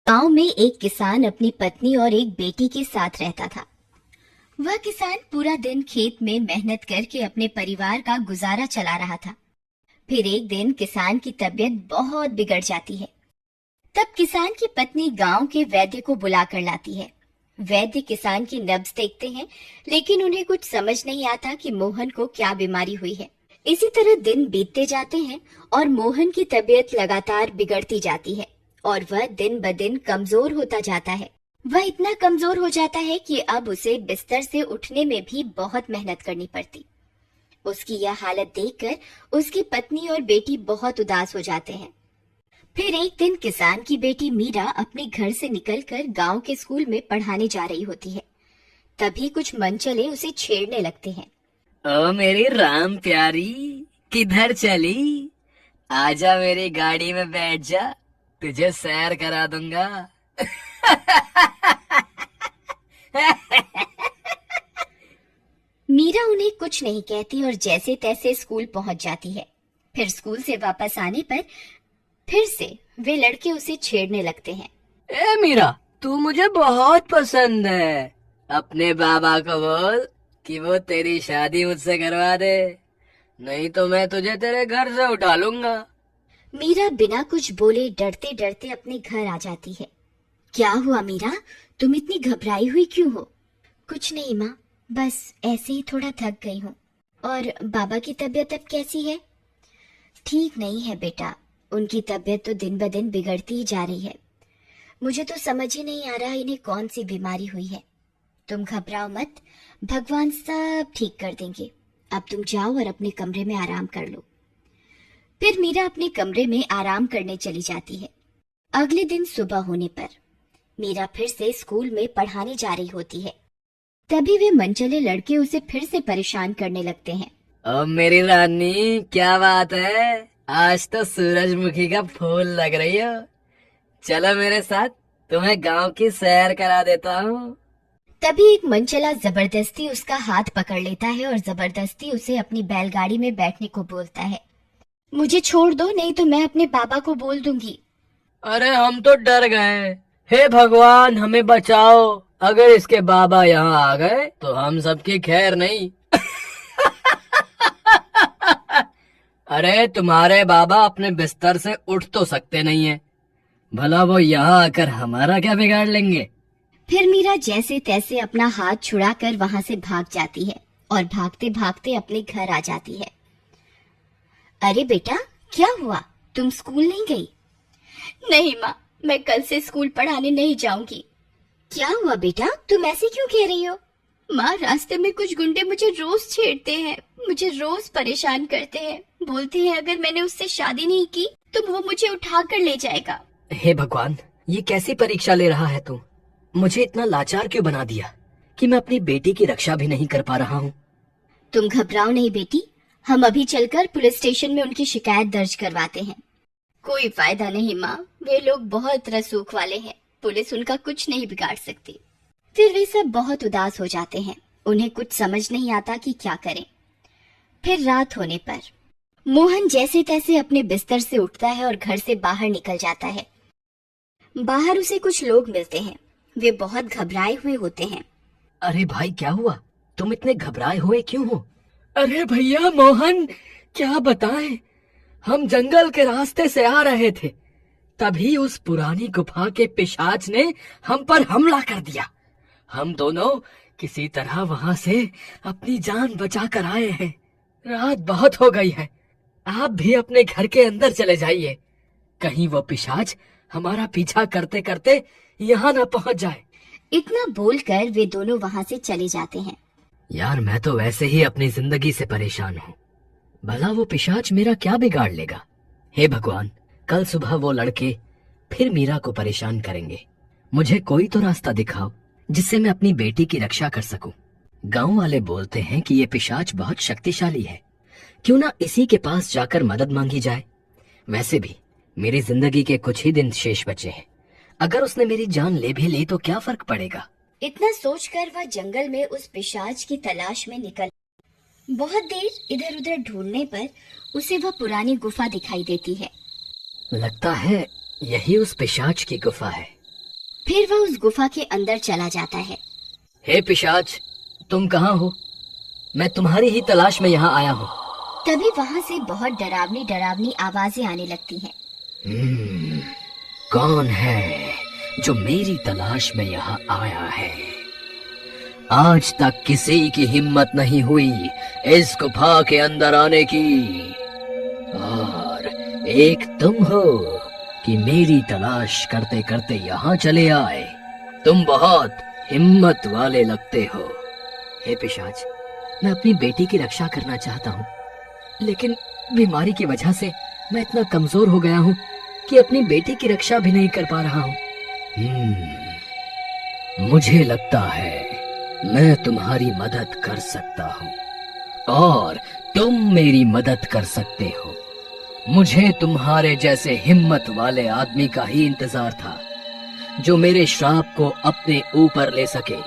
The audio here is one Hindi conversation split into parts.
गांव में एक किसान अपनी पत्नी और एक बेटी के साथ रहता था। वह किसान पूरा दिन खेत में मेहनत करके अपने परिवार का गुजारा चला रहा था। फिर एक दिन किसान की तबीयत बहुत बिगड़ जाती है। तब किसान की पत्नी गांव के वैद्य को बुलाकर लाती है। वैद्य किसान की नब्ज देखते हैं, लेकिन उन्हें कुछ समझ नहीं आता कि मोहन को क्या बीमारी हुई है। इसी तरह दिन बीतते जाते हैं और मोहन की तबीयत लगातार बिगड़ती जाती है और वह दिन ब दिन कमजोर होता जाता है। वह इतना कमजोर हो जाता है कि अब उसे बिस्तर से उठने में भी बहुत मेहनत करनी पड़ती। उसकी यह हालत देखकर उसकी पत्नी और बेटी बहुत उदास हो जाते हैं। फिर एक दिन किसान की बेटी मीरा अपने घर से निकलकर गांव के स्कूल में पढ़ाने जा रही होती है। तभी कुछ मनचले उसे छेड़ने लगते हैं। ओ मेरी राम प्यारी, किधर चली? आजा मेरी गाड़ी में बैठ जा, तुझे सैर करा दूंगा। मीरा उन्हें कुछ नहीं कहती और जैसे तैसे स्कूल पहुंच जाती है। फिर स्कूल से वापस आने पर फिर से वे लड़के उसे छेड़ने लगते हैं। ए मीरा, तू मुझे बहुत पसंद है। अपने बाबा को बोल कि वो तेरी शादी मुझसे करवा दे, नहीं तो मैं तुझे तेरे घर से उठा लूंगा। मीरा बिना कुछ बोले डरते डरते अपने घर आ जाती है। क्या हुआ मीरा, तुम इतनी घबराई हुई क्यों हो? कुछ नहीं माँ, बस ऐसे ही थोड़ा थक गई हूँ। और बाबा की तबीयत अब कैसी है? ठीक नहीं है बेटा, उनकी तबीयत तो दिन ब दिन बिगड़ती ही जा रही है। मुझे तो समझ ही नहीं आ रहा इन्हें कौन सी बीमारी हुई है। तुम घबराओ मत, भगवान सब ठीक कर देंगे। अब तुम जाओ और अपने कमरे में आराम कर लो। फिर मीरा अपने कमरे में आराम करने चली जाती है। अगले दिन सुबह होने पर मीरा फिर से स्कूल में पढ़ाने जा रही होती है। तभी वे मनचले लड़के उसे फिर से परेशान करने लगते हैं। ओ मेरी रानी, क्या बात है? आज तो सूरजमुखी का फूल लग रही हो। चलो मेरे साथ, तुम्हें गांव की सैर करा देता हूँ। तभी एक मनचला जबरदस्ती उसका हाथ पकड़ लेता है और जबरदस्ती उसे अपनी बैलगाड़ी में बैठने को बोलता है। मुझे छोड़ दो, नहीं तो मैं अपने बाबा को बोल दूंगी। अरे हम तो डर गए। हे भगवान, हमें बचाओ। अगर इसके बाबा यहाँ आ गए तो हम सबकी खैर नहीं। अरे तुम्हारे बाबा अपने बिस्तर से उठ तो सकते नहीं है, भला वो यहाँ आकर हमारा क्या बिगाड़ लेंगे? फिर मीरा जैसे तैसे अपना हाथ छुड़ाकर वहां से भाग जाती है और भागते भागते अपने घर आ जाती है। अरे बेटा, क्या हुआ? तुम स्कूल नहीं गई? नहीं माँ, मैं कल से स्कूल पढ़ाने नहीं जाऊंगी। क्या हुआ बेटा, तुम ऐसे क्यों कह रही हो? माँ, रास्ते में कुछ गुंडे मुझे रोज छेड़ते हैं, मुझे रोज परेशान करते हैं। बोलते हैं अगर मैंने उससे शादी नहीं की तो वो मुझे उठा कर ले जाएगा। हे भगवान, ये कैसी परीक्षा ले रहा है तू? मुझे इतना लाचार क्यों बना दिया कि मैं अपनी बेटी की रक्षा भी नहीं कर पा रहा हूँ। तुम घबराओ नहीं बेटी, हम अभी चलकर पुलिस स्टेशन में उनकी शिकायत दर्ज करवाते हैं। कोई फायदा नहीं माँ, वे लोग बहुत रसूख वाले हैं, पुलिस उनका कुछ नहीं बिगाड़ सकती। फिर वे सब बहुत उदास हो जाते हैं, उन्हें कुछ समझ नहीं आता कि क्या करें। फिर रात होने पर मोहन जैसे तैसे अपने बिस्तर से उठता है और घर से बाहर निकल जाता है। बाहर उसे कुछ लोग मिलते हैं, वे बहुत घबराए हुए होते हैं। अरे भाई, क्या हुआ? तुम इतने घबराए हुए क्यों हो? अरे भैया मोहन, क्या बताएं, हम जंगल के रास्ते से आ रहे थे, तभी उस पुरानी गुफा के पिशाच ने हम पर हमला कर दिया। हम दोनों किसी तरह वहां से अपनी जान बचा कर आए हैं। रात बहुत हो गई है, आप भी अपने घर के अंदर चले जाइए, कहीं वो पिशाच हमारा पीछा करते करते यहाँ न पहुँच जाए। इतना बोलकर वे दोनों वहां से चले जाते हैं। यार, मैं तो वैसे ही अपनी जिंदगी से परेशान हूँ, भला वो पिशाच मेरा क्या बिगाड़ लेगा? हे भगवान, कल सुबह वो लड़के फिर मीरा को परेशान करेंगे। मुझे कोई तो रास्ता दिखाओ जिससे मैं अपनी बेटी की रक्षा कर सकूं। गांव वाले बोलते हैं कि ये पिशाच बहुत शक्तिशाली है, क्यों ना इसी के पास जाकर मदद मांगी जाए। वैसे भी मेरी जिंदगी के कुछ ही दिन शेष बचे हैं, अगर उसने मेरी जान ले भी ली तो क्या फर्क पड़ेगा? इतना सोचकर वह जंगल में उस पिशाच की तलाश में निकल। बहुत देर इधर उधर ढूंढने पर उसे वह पुरानी गुफा दिखाई देती है। लगता है यही उस पिशाच की गुफा है। फिर वह उस गुफा के अंदर चला जाता है। हे पिशाच, तुम कहाँ हो? मैं तुम्हारी ही तलाश में यहाँ आया हूँ। तभी वहाँ से बहुत डरावनी डरावनी आवाजें आने लगती हैं। कौन है जो मेरी तलाश में यहाँ आया है? आज तक किसी की हिम्मत नहीं हुई इस गुफा के अंदर आने की, और एक तुम हो कि मेरी तलाश करते करते यहाँ चले आए। तुम बहुत हिम्मत वाले लगते हो। हे पिशाच, मैं अपनी बेटी की रक्षा करना चाहता हूँ, लेकिन बीमारी की वजह से मैं इतना कमजोर हो गया हूँ कि अपनी बेटी की रक्षा भी नहीं कर पा रहा हूँ। मुझे लगता है मैं तुम्हारी मदद कर सकता हूँ और तुम मेरी मदद कर सकते हो। मुझे तुम्हारे जैसे हिम्मत वाले आदमी का ही इंतजार था जो मेरे श्राप को अपने ऊपर ले सके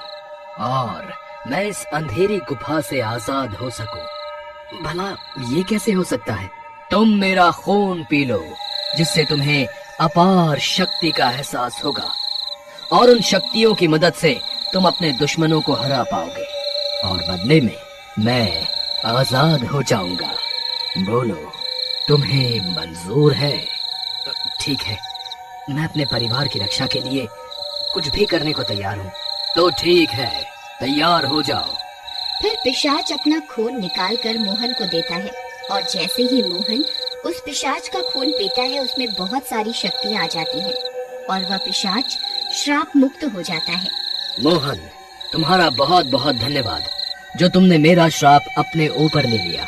और मैं इस अंधेरी गुफा से आजाद हो सकूं। भला ये कैसे हो सकता है? तुम मेरा खून पी लो, जिससे तुम्हें अपार शक्ति का एहसास होगा और उन शक्तियों की मदद से तुम अपने दुश्मनों को हरा पाओगे और बदले में मैं आजाद हो जाऊंगा। बोलो, तुम्हें मंजूर है? ठीक है, मैं अपने परिवार की रक्षा के लिए कुछ भी करने को तैयार हूँ। तो ठीक है, तैयार हो जाओ। फिर पिशाच अपना खून निकाल कर मोहन को देता है और जैसे ही मोहन उस पिशाच का खून पीता है, उसमें बहुत सारी शक्तियाँ आ जाती हैं और वह पिशाच श्राप मुक्त हो जाता है। मोहन, तुम्हारा बहुत बहुत धन्यवाद जो तुमने मेरा श्राप अपने ऊपर ले लिया।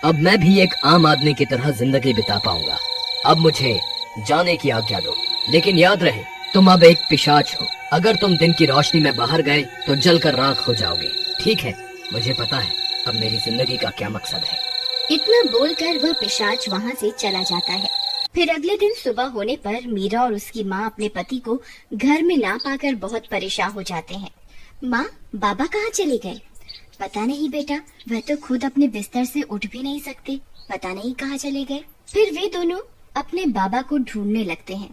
अब मैं भी एक आम आदमी की तरह जिंदगी बिता पाऊंगा। अब मुझे जाने की आज्ञा दो, लेकिन याद रहे तुम अब एक पिशाच हो। अगर तुम दिन की रोशनी में बाहर गए तो जलकर राख हो जाओगे। ठीक है, मुझे पता है अब मेरी जिंदगी का क्या मकसद है। इतना बोलकर वह पिशाच वहाँ से चला जाता है। फिर अगले दिन सुबह होने पर मीरा और उसकी माँ अपने पति को घर में ना पाकर बहुत परेशान हो जाते हैं। माँ, बाबा कहाँ चले गए? पता नहीं बेटा, वह तो खुद अपने बिस्तर से उठ भी नहीं सकते, पता नहीं कहाँ चले गए। फिर वे दोनों अपने बाबा को ढूंढने लगते हैं।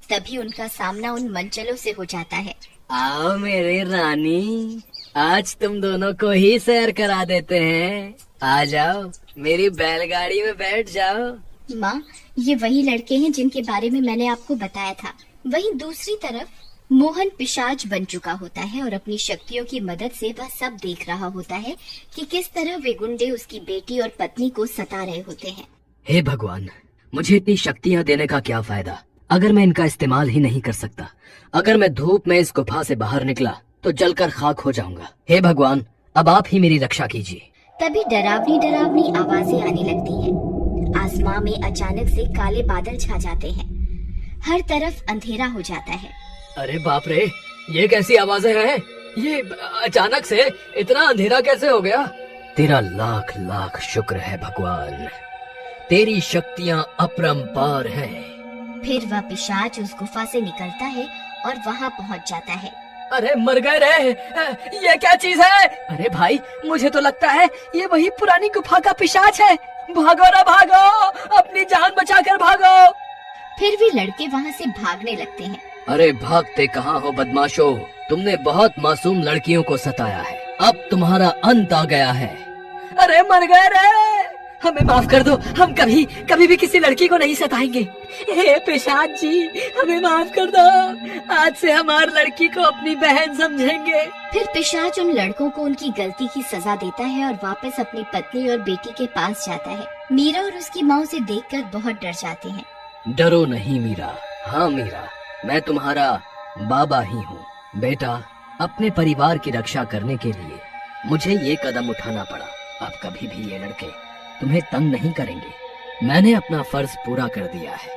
तभी उनका सामना उन मंचलों से हो जाता है। आओ मेरी रानी, आज तुम दोनों को ही सैर करा देते हैं। आ जाओ, मेरी बैलगाड़ी में बैठ जाओ। माँ, ये वही लड़के हैं जिनके बारे में मैंने आपको बताया था। वहीं दूसरी तरफ मोहन पिशाच बन चुका होता है और अपनी शक्तियों की मदद से वह सब देख रहा होता है कि किस तरह वे गुंडे उसकी बेटी और पत्नी को सता रहे होते हैं। हे भगवान, मुझे इतनी शक्तियाँ देने का क्या फायदा अगर मैं इनका इस्तेमाल ही नहीं कर सकता। अगर मैं धूप में इस गुफा से बाहर निकला तो जलकर खाक हो जाऊंगा। हे भगवान, अब आप ही मेरी रक्षा कीजिए। तभी डरावनी डरावनी आवाजें आने लगती हैं। आसमां में अचानक से काले बादल छा जाते हैं। हर तरफ अंधेरा हो जाता है। अरे बाप रे, ये कैसी आवाजें हैं? ये अचानक से इतना अंधेरा कैसे हो गया? तेरा लाख लाख शुक्र है भगवान, तेरी शक्तियाँ अपरंपार हैं। फिर वह पिशाच उस गुफा से निकलता है और वहाँ पहुँच जाता है। अरे मर गए रे, ये क्या चीज है? अरे भाई, मुझे तो लगता है ये वही पुरानी गुफा का पिशाच है। भागो रे भागो, अपनी जान बचाकर भागो। फिर वे लड़के वहाँ से भागने लगते हैं। अरे भागते कहाँ हो बदमाशो, तुमने बहुत मासूम लड़कियों को सताया है, अब तुम्हारा अंत आ गया है। अरे मर गए रे, हमें माफ कर दो, हम कभी कभी भी किसी लड़की को नहीं सताएंगे। हे पिशाच जी, हमें माफ कर दो, आज से हमारी लड़की को अपनी बहन समझेंगे। फिर पिशाच उन लड़कों को उनकी गलती की सजा देता है और वापस अपनी पत्नी और बेटी के पास जाता है। मीरा और उसकी माँ उसे देखकर बहुत डर जाते हैं। डरो नहीं मीरा। हाँ मीरा, मैं तुम्हारा बाबा ही हूँ। बेटा, अपने परिवार की रक्षा करने के लिए मुझे ये कदम उठाना पड़ा। अब कभी भी ये लड़के तुम्हें तंग नहीं करेंगे। मैंने अपना फर्ज पूरा कर दिया है,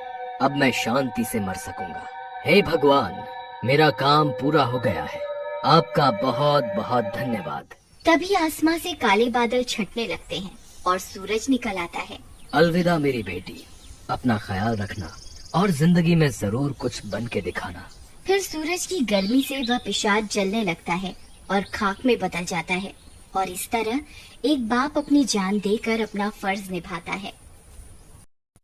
अब मैं शांति से मर सकूंगा। हे भगवान, मेरा काम पूरा हो गया है, आपका बहुत बहुत धन्यवाद। तभी आसमां से काले बादल छटने लगते हैं और सूरज निकल आता है। अलविदा मेरी बेटी, अपना ख्याल रखना और जिंदगी में जरूर कुछ बन के दिखाना। फिर सूरज की गर्मी से वह पिशाच जलने लगता है और खाक में बदल जाता है और इस तरह एक बाप अपनी जान देकर अपना फर्ज निभाता है।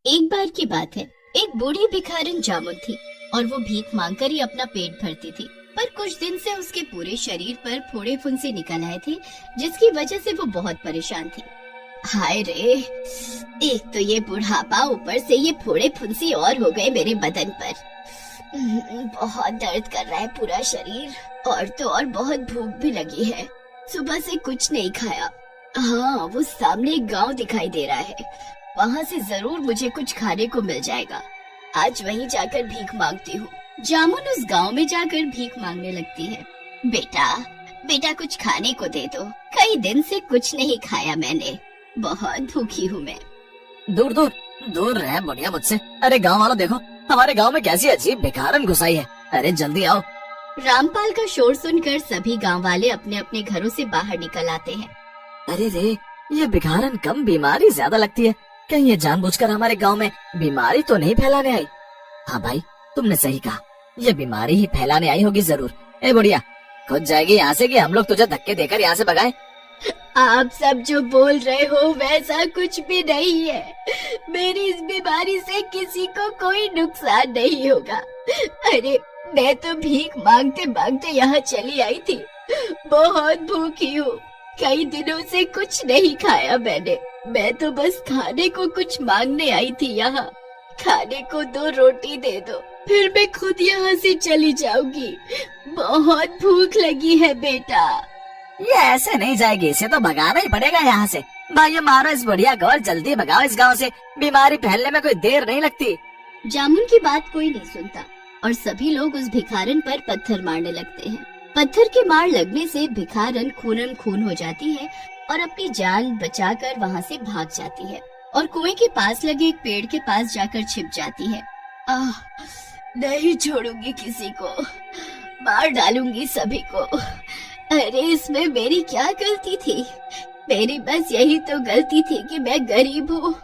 एक बार की बात है, एक बूढ़ी भिखारिन जामुन थी और वो भीख मांगकर ही अपना पेट भरती थी। पर कुछ दिन से उसके पूरे शरीर पर फोड़े फुंसी निकल आए थे, जिसकी वजह से वो बहुत परेशान थी। हाय रे, एक तो ये बुढ़ापा, ऊपर से ये फोड़े फुंसी और हो गए मेरे बदन पर। बहुत दर्द कर रहा है पूरा शरीर, और तो और बहुत भूख भी लगी है। सुबह से कुछ नहीं खाया। हाँ, वो सामने एक गांव दिखाई दे रहा है, वहाँ से जरूर मुझे कुछ खाने को मिल जाएगा। आज वहीं जाकर भीख मांगती हूँ। जामुन उस गांव में जाकर भीख मांगने लगती है। बेटा, बेटा कुछ खाने को दे दो, कई दिन से कुछ नहीं खाया मैंने, बहुत भूखी हूँ मैं। दूर दूर दूर रहे बढ़िया मुझसे। अरे गांव वालों देखो, हमारे गांव में कैसी अजीब भिखारन घुसाई है। अरे जल्दी आओ। रामपाल का शोर सुनकर सभी गांव वाले अपने अपने घरों से बाहर निकल आते हैं। अरे रे, ये भिखारन कम बीमारी ज्यादा लगती है। कहीं ये जानबूझकर हमारे गांव में बीमारी तो नहीं फैलाने आई? हाँ भाई, तुमने सही कहा, ये बीमारी ही फैलाने आई होगी जरूर। ए बुढ़िया, खुद जाएगी यहाँ से कि हम लोग तुझे धक्के देकर यहाँ से भगाएं? आप सब जो बोल रहे हो वैसा कुछ भी नहीं है। मेरी इस बीमारी से किसी को कोई नुकसान नहीं होगा। अरे मैं तो भीख मांगते मांगते यहाँ चली आई थी, बहुत भूखी हूँ, कई दिनों से कुछ नहीं खाया मैंने। मैं तो बस खाने को कुछ मांगने आई थी यहाँ। खाने को 2 रोटी दे दो, फिर मैं खुद यहाँ से चली जाऊंगी। बहुत भूख लगी है बेटा। ये ऐसे नहीं जाएगी, इसे तो भगाना ही पड़ेगा यहाँ से। भाई मारो इस बुढ़िया को और जल्दी भगाओ इस गांव से, बीमारी फैलने में कोई देर नहीं लगती। जामुन की बात कोई नहीं सुनता और सभी लोग उस भिखारन पर पत्थर मारने लगते हैं। पत्थर के मार लगने से भिखारन खूनन खून हो जाती है और अपनी जान बचाकर वहाँ से भाग जाती है और कुएं के पास लगे एक पेड़ के पास जाकर छिप जाती है। नहीं छोड़ूंगी किसी को, मार डालूंगी सभी को। अरे इसमें मेरी क्या गलती थी? मेरी बस यही तो गलती थी कि मैं गरीब हूँ,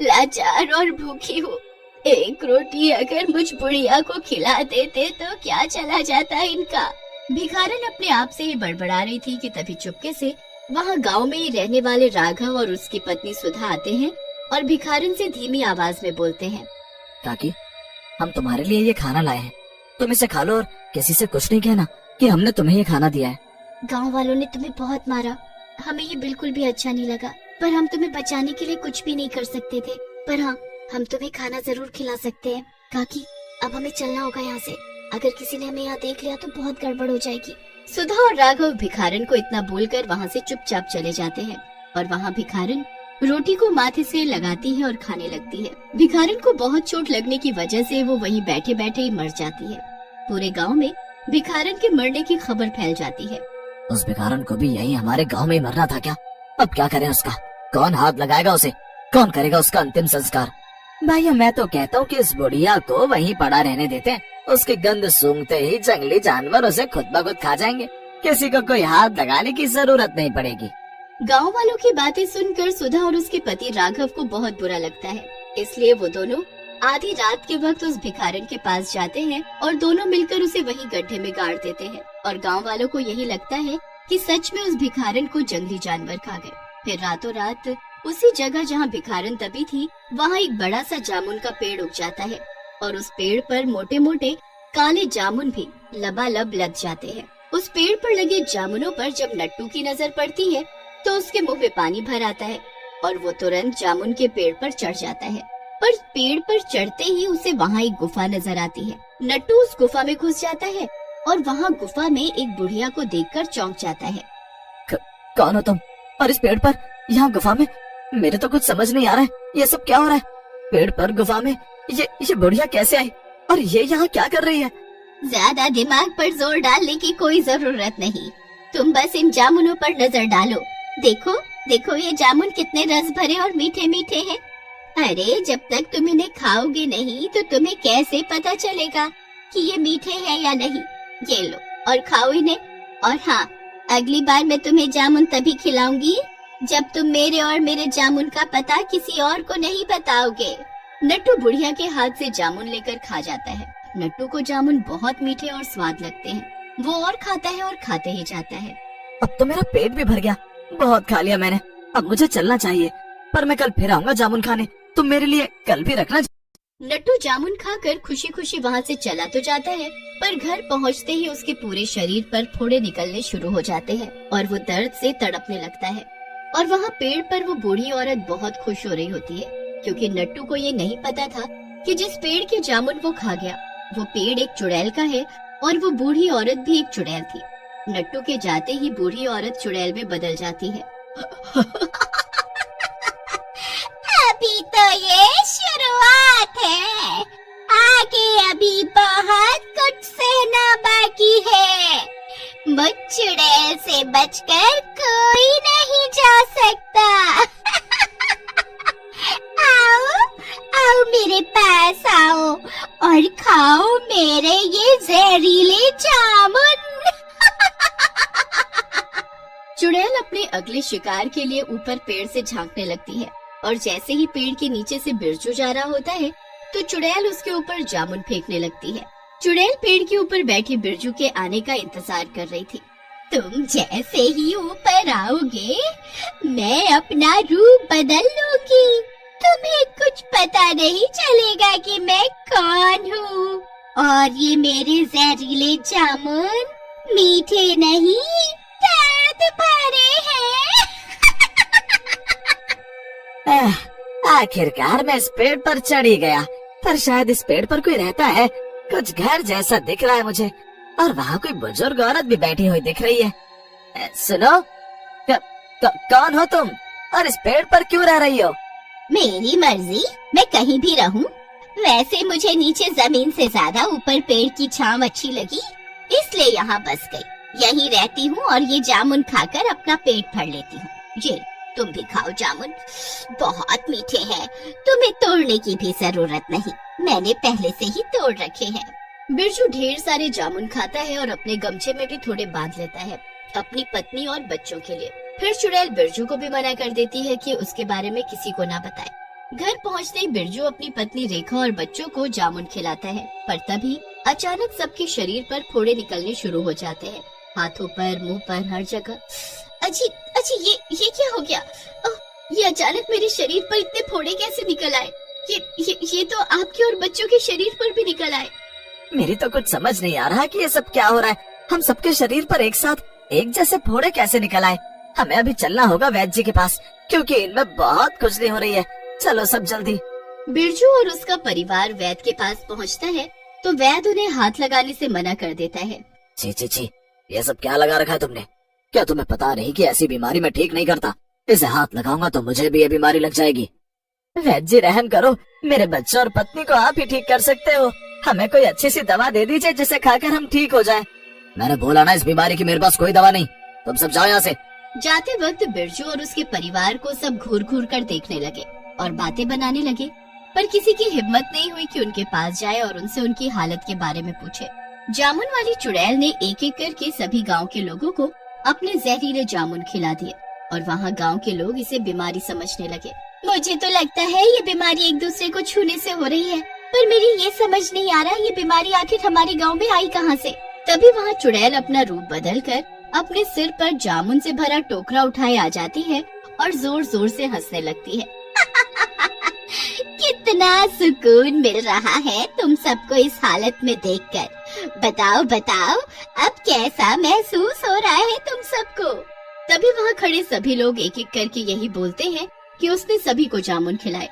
लाचार और भूखी हूँ। एक रोटी अगर मुझ बुढ़िया को खिला देते तो क्या चला जाता इनका। भिखारन अपने आप से ही बड़बड़ा रही थी कि तभी चुपके से वहाँ गांव में ही रहने वाले राघव और उसकी पत्नी सुधा आते हैं और भिखारन से धीमी आवाज में बोलते हैं। काकी, हम तुम्हारे लिए ये खाना लाए हैं, तुम इसे खा लो और किसी से कुछ नहीं कहना कि हमने तुम्हें ये खाना दिया है। गांव वालों ने तुम्हें बहुत मारा, हमें ये बिल्कुल भी अच्छा नहीं लगा, पर हम तुम्हें बचाने के लिए कुछ भी नहीं कर सकते थे। पर हाँ, हम तुम्हें खाना जरूर खिला सकते हैं। काकी, अब हमें चलना होगा यहाँ से, अगर किसी ने हमें यहाँ देख लिया तो बहुत गड़बड़ हो जाएगी। सुधा और राघव भिखारन को इतना बोलकर वहाँ से चुपचाप चले जाते हैं और वहाँ भिखारन रोटी को माथे से लगाती है और खाने लगती है। भिखारन को बहुत चोट लगने की वजह से वो वहीं बैठे बैठे ही मर जाती है। पूरे गांव में भिखारन के मरने की खबर फैल जाती है। उस भिखारन को भी यही हमारे गांव में ही मरना था क्या? अब क्या करें उसका? कौन हाथ लगाएगा उसे? कौन करेगा उसका अंतिम संस्कार? भैया मैं तो कहता हूँ कि इस बुढ़िया को वहीं पड़ा रहने देते हैं। उसकी गंध सूंघते ही जंगली जानवर उसे खुद ब खुद खा जाएंगे, किसी को कोई हाथ लगाने की जरूरत नहीं पड़ेगी। गांव वालों की बातें सुनकर सुधा और उसके पति राघव को बहुत बुरा लगता है, इसलिए वो दोनों आधी रात के वक्त उस भिखारन के पास जाते हैं और दोनों मिलकर उसे वहीं गड्ढे में गाड़ देते हैं। और गांव वालों को यही लगता है कि सच में उस भिखारन को जंगली जानवर खा गए। फिर रातों रात उसी जगह जहाँ भिखारन दबी थी वहाँ एक बड़ा सा जामुन का पेड़ उग जाता है और उस पेड़ पर मोटे मोटे काले जामुन भी लबालब लग जाते हैं। उस पेड़ पर लगे जामुनों पर जब नट्टू की नजर पड़ती है तो उसके मुंह में पानी भर आता है और वो तुरंत जामुन के पेड़ पर चढ़ जाता है। पर पेड़ पर चढ़ते ही उसे वहाँ एक गुफा नजर आती है। नट्टू उस गुफा में घुस जाता है और वहाँ गुफा में एक बुढ़िया को देखकर चौंक जाता है। कौन हो तुम? और इस पेड़ पर, यहाँ गुफा में? मेरे तो कुछ समझ नहीं आ रहा है, ये सब क्या हो रहा है? पेड़ पर गुफा में ये बुढ़िया कैसे आई और ये यहाँ क्या कर रही है? ज्यादा दिमाग पर जोर डालने की कोई जरूरत नहीं, तुम बस इन जामुनों पर नजर डालो। देखो देखो ये जामुन कितने रस भरे और मीठे मीठे हैं। अरे जब तक तुम इन्हें खाओगे नहीं तो तुम्हें कैसे पता चलेगा कि ये मीठे हैं या नहीं। ये लो और खाओ इन्हें। और हाँ, अगली बार मैं तुम्हें जामुन तभी खिलाऊंगी जब तुम मेरे और मेरे जामुन का पता किसी और को नहीं बताओगे। नट्टू बुढ़िया के हाथ से जामुन लेकर खा जाता है। नट्टू को जामुन बहुत मीठे और स्वाद लगते हैं। वो और खाता है और खाते ही जाता है। अब तो मेरा पेट भी भर गया, बहुत खा लिया मैंने, अब मुझे चलना चाहिए। पर मैं कल फिर आऊंगा जामुन खाने, तुम मेरे लिए कल भी रखना। नट्टू जामुन खाकर खुशी खुशी वहाँ से चला तो जाता है, पर घर पहुँचते ही उसके पूरे शरीर पर फोड़े निकलने शुरू हो जाते हैं और वो दर्द से तड़पने लगता है। और वहाँ पेड़ पर वो बूढ़ी औरत बहुत खुश हो रही होती है, क्योंकि नट्टू को ये नहीं पता था कि जिस पेड़ के जामुन वो खा गया वो पेड़ एक चुड़ैल का है और वो बूढ़ी औरत भी एक चुड़ैल थी। नट्टू के जाते ही बूढ़ी औरत चुड़ैल में बदल जाती है। अभी तो ये शुरुआत है, आगे अभी बहुत कुछ सहना बाकी है। मुझ चुड़ैल से बचकर कोई नहीं जा सकता। आओ आओ मेरे पास आओ और खाओ मेरे ये जहरीले जामुन। चुड़ैल अपने अगले शिकार के लिए ऊपर पेड़ से झांकने लगती है और जैसे ही पेड़ के नीचे से बिरजू जा रहा होता है तो चुड़ैल उसके ऊपर जामुन फेंकने लगती है। चुड़ैल पेड़ के ऊपर बैठी बिरजू के आने का इंतजार कर रही थी। तुम जैसे ही ऊपर आओगे मैं अपना रूप बदल लूंगी। तुम्हें कुछ पता नहीं चलेगा कि मैं कौन हूँ। और ये मेरे जहरीले जामुन मीठे नहीं दर्द भरे हैं। आखिरकार मैं इस पेड़ पर चढ़ ही गया, पर शायद इस पेड़ पर कोई रहता है। कुछ घर जैसा दिख रहा है मुझे, और वहाँ कोई बुजुर्ग औरत भी बैठी हुई दिख रही है। सुनो, कौन हो तुम और इस पेड़ पर क्यों रह रही हो? मेरी मर्जी, मैं कहीं भी रहूं। वैसे मुझे नीचे जमीन से ज्यादा ऊपर पेड़ की छांव अच्छी लगी, इसलिए यहाँ बस गई। यहीं रहती हूँ और ये जामुन खाकर अपना पेट भर लेती हूँ। ये तुम भी खाओ जामुन, बहुत मीठे हैं। तुम्हें तोड़ने की भी जरूरत नहीं, मैंने पहले से ही तोड़ रखे हैं। बिरजू ढेर सारे जामुन खाता है और अपने गमछे में भी थोड़े बांध लेता है अपनी पत्नी और बच्चों के लिए। फिर चुड़ैल बिरजू को भी मना कर देती है कि उसके बारे में किसी को ना बताए। घर पहुंचते ही बिरजू अपनी पत्नी रेखा और बच्चों को जामुन खिलाता है, पर तभी अचानक सबके शरीर पर फोड़े निकलने शुरू हो जाते हैं, हाथों पर, मुंह पर, हर जगह। अजी अजी ये क्या हो गया? ये अचानक मेरे शरीर पर इतने फोड़े कैसे निकल आए? ये तो आपके और बच्चों के शरीर पर भी निकल आए। मेरी तो कुछ समझ नहीं आ रहा कि ये सब क्या हो रहा है। हम सबके शरीर पर एक साथ एक जैसे फोड़े कैसे निकल आए? हमें अभी चलना होगा वैद्य जी के पास, क्योंकि इनमें बहुत खुजली हो रही है। चलो सब जल्दी। बिरजू और उसका परिवार वैद्य के पास पहुंचता है तो वैद्य उन्हें हाथ लगाने से मना कर देता है। छी छी छी, ये सब क्या लगा रखा है तुमने? क्या तुम्हें पता नहीं कि ऐसी बीमारी मैं ठीक नहीं करता? इसे हाथ लगाऊंगा तो मुझे भी ये बीमारी लग जाएगी। वैद्य जी रहम करो, मेरे बच्चों और पत्नी को आप ही ठीक कर सकते हो। हमें कोई अच्छी सी दवा दे दीजिए जिसे खाकर हम ठीक हो जाएं। मैंने बोला ना, इस बीमारी की मेरे पास कोई दवा नहीं। तुम सब जाओ यहाँ से। जाते वक्त बिरजू और उसके परिवार को सब घूर घूर कर देखने लगे और बातें बनाने लगे, पर किसी की हिम्मत नहीं हुई कि उनके पास जाए और उनसे उनकी हालत के बारे में पूछे। जामुन वाली चुड़ैल ने एक एक करके सभी गांव के लोगों को अपने जहरीले जामुन खिला दिए और वहाँ गांव के लोग इसे बीमारी समझने लगे। मुझे तो लगता है ये बीमारी एक दूसरे को छूने से हो रही है, पर मेरी ये समझ नहीं आ रहा ये बीमारी आखिर हमारे गांव में आई कहाँ से। तभी वहाँ चुड़ैल अपना रूप बदल कर अपने सिर पर जामुन से भरा टोकरा उठाए आ जाती है और जोर जोर से हंसने लगती है। कितना सुकून मिल रहा है तुम सबको इस हालत में देखकर। बताओ बताओ, अब कैसा महसूस हो रहा है तुम सबको? तभी वहाँ खड़े सभी लोग एक एक करके यही बोलते हैं कि उसने सभी को जामुन खिलाए।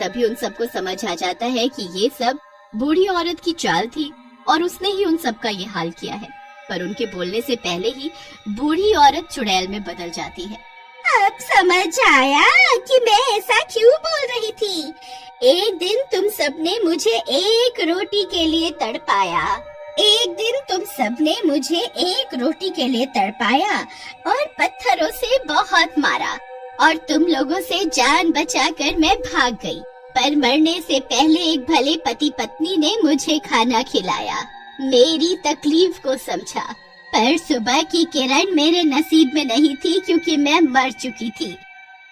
तभी उन सबको समझ आ जाता है कि ये सब बूढ़ी औरत की चाल थी और उसने ही उन सबका ये हाल किया है। पर उनके बोलने से पहले ही बूढ़ी औरत चुड़ैल में बदल जाती है। अब समझ आया कि मैं ऐसा क्यों बोल रही थी। एक दिन तुम सबने मुझे एक रोटी के लिए तड़पाया, एक दिन तुम सबने मुझे एक रोटी के लिए तड़पाया और पत्थरों से बहुत मारा और तुम लोगों से जान बचाकर मैं भाग गई। पर मरने से पहले एक भले पति पत्नी ने मुझे खाना खिलाया, मेरी तकलीफ को समझा। पर सुबह की किरण मेरे नसीब में नहीं थी क्योंकि मैं मर चुकी थी।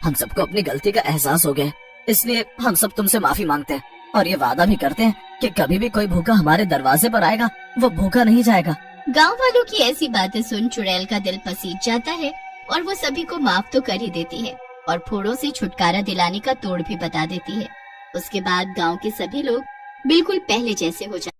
हम सबको अपनी गलती का एहसास हो गया, इसलिए हम सब तुमसे माफी मांगते हैं और ये वादा भी करते हैं कि कभी भी कोई भूखा हमारे दरवाजे पर आएगा वो भूखा नहीं जाएगा। गांव वालों की ऐसी बातें सुन चुड़ैल का दिल पसीज जाता है और वो सभी को माफ तो कर ही देती है और फोड़ों से छुटकारा दिलाने का तोड़ भी बता देती है। उसके बाद गांव के सभी लोग बिल्कुल पहले जैसे हो जाए।